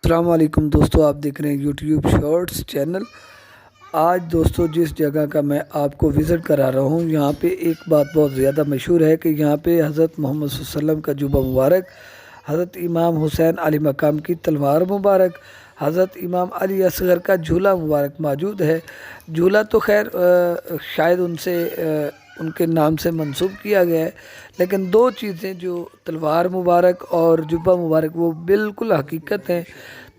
السلام علیکم دوستو، آپ دیکھ رہے ہیں یوٹیوب شارٹس چینل۔ آج دوستو جس جگہ کا میں آپ کو وزٹ کرا رہا ہوں، یہاں پہ ایک بات بہت زیادہ مشہور ہے کہ یہاں پہ حضرت محمد صلی اللہ علیہ وسلم کا جبہ مبارک، حضرت امام حسین علیہ مقام کی تلوار مبارک، حضرت امام علی اصغر کا جھولا مبارک موجود ہے۔ جھولا تو خیر شاید ان کے نام سے منسوب کیا گیا ہے، لیکن دو چیزیں جو تلوار مبارک اور جبہ مبارک وہ بالکل حقیقت ہیں۔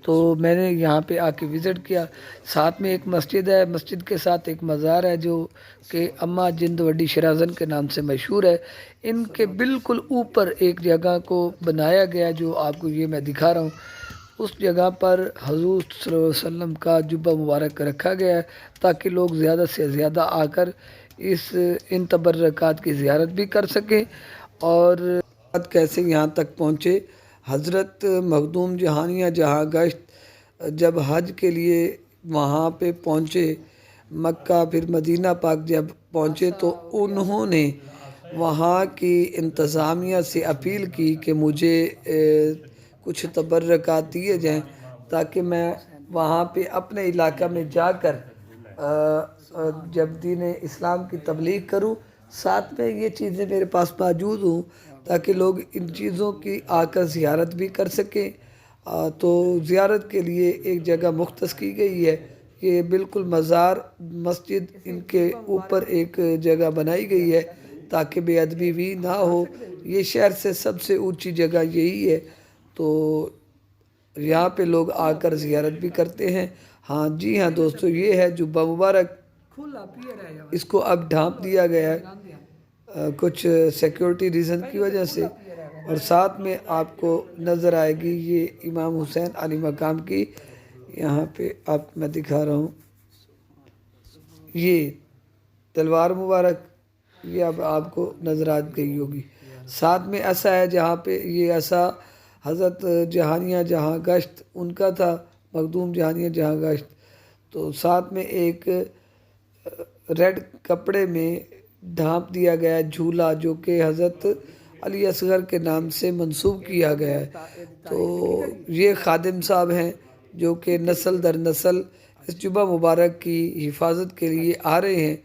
تو میں نے یہاں پہ آ کے وزٹ کیا۔ ساتھ میں ایک مسجد ہے، مسجد کے ساتھ ایک مزار ہے جو کہ اماں جند وڈی شرازن کے نام سے مشہور ہے۔ ان کے بالکل اوپر ایک جگہ کو بنایا گیا جو آپ کو یہ میں دکھا رہا ہوں۔ اس جگہ پر حضور صلی اللہ علیہ وسلم کا جبہ مبارک رکھا گیا ہے تاکہ لوگ زیادہ سے زیادہ آ کر ان تبرکات کی زیارت بھی کر سکیں۔ اور کیسے یہاں تک پہنچے، حضرت مخدوم جہانیاں جہاں گشت جب حج کے لیے وہاں پہ پہنچے، مکہ پھر مدینہ پاک جب پہنچے تو انہوں نے وہاں کی انتظامیہ سے اپیل کی کہ مجھے کچھ تبرکات دیے جائیں تاکہ میں وہاں پہ اپنے علاقہ میں جا کر جب دین اسلام کی تبلیغ کروں، ساتھ میں یہ چیزیں میرے پاس موجود ہوں تاکہ لوگ ان چیزوں کی آ کر زیارت بھی کر سکیں۔ تو زیارت کے لیے ایک جگہ مختص کی گئی ہے، یہ بالکل مزار مسجد ان کے اوپر ایک جگہ بنائی گئی ہے تاکہ بے ادبی بھی نہ ہو۔ یہ شہر سے سب سے اونچی جگہ یہی ہے، تو یہاں پہ لوگ آ کر زیارت بھی کرتے ہیں۔ ہاں جی ہاں دوستو، یہ ہے جبہ مبارک۔ اس کو اب ڈھانپ دیا گیا ہے کچھ سیکیورٹی ریزن کی وجہ سے، اور ساتھ میں آپ کو نظر آئے گی یہ امام حسین علیہ مقام کی، یہاں پہ آپ میں دکھا رہا ہوں یہ تلوار مبارک، یہ اب آپ کو نظر آ گئی ہوگی۔ ساتھ میں ایسا ہے جہاں پہ یہ ایسا حضرت جہانیاں جہاں گشت ان کا تھا، مخدوم جہانیاں جہاں گشت، تو ساتھ میں ایک ریڈ کپڑے میں ڈھانپ دیا گیا ہے جھولا جو کہ حضرت علی اصغر کے نام سے منسوب کیا گیا ہے۔ تو یہ خادم صاحب ہیں جو کہ نسل در نسل اس جبہ مبارک کی حفاظت کے لیے آ رہے ہیں،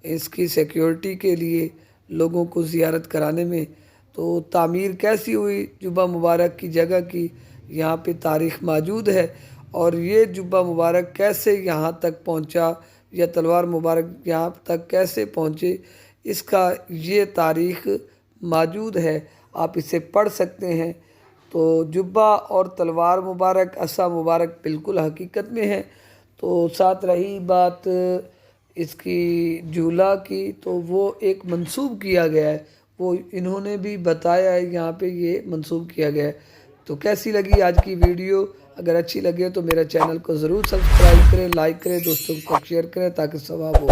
اس کی سیکیورٹی کے لیے، لوگوں کو زیارت کرانے میں۔ تو تعمیر کیسی ہوئی جبہ مبارک کی جگہ کی، یہاں پہ تاریخ موجود ہے، اور یہ جبہ مبارک کیسے یہاں تک پہنچا یا تلوار مبارک یہاں تک کیسے پہنچے، اس کا یہ تاریخ موجود ہے، آپ اسے پڑھ سکتے ہیں۔ تو جبہ اور تلوار مبارک، عصا مبارک بالکل حقیقت میں ہے۔ تو ساتھ رہی بات اس کی جھولا کی، تو وہ ایک منسوب کیا گیا ہے، وہ انہوں نے بھی بتایا ہے، یہاں پہ یہ منسوب کیا گیا ہے۔ تو کیسی لگی آج کی ویڈیو؟ اگر اچھی لگے تو میرا چینل کو ضرور سبسکرائب کریں، لائک کریں، دوستوں کو شیئر کریں تاکہ ثواب ہو۔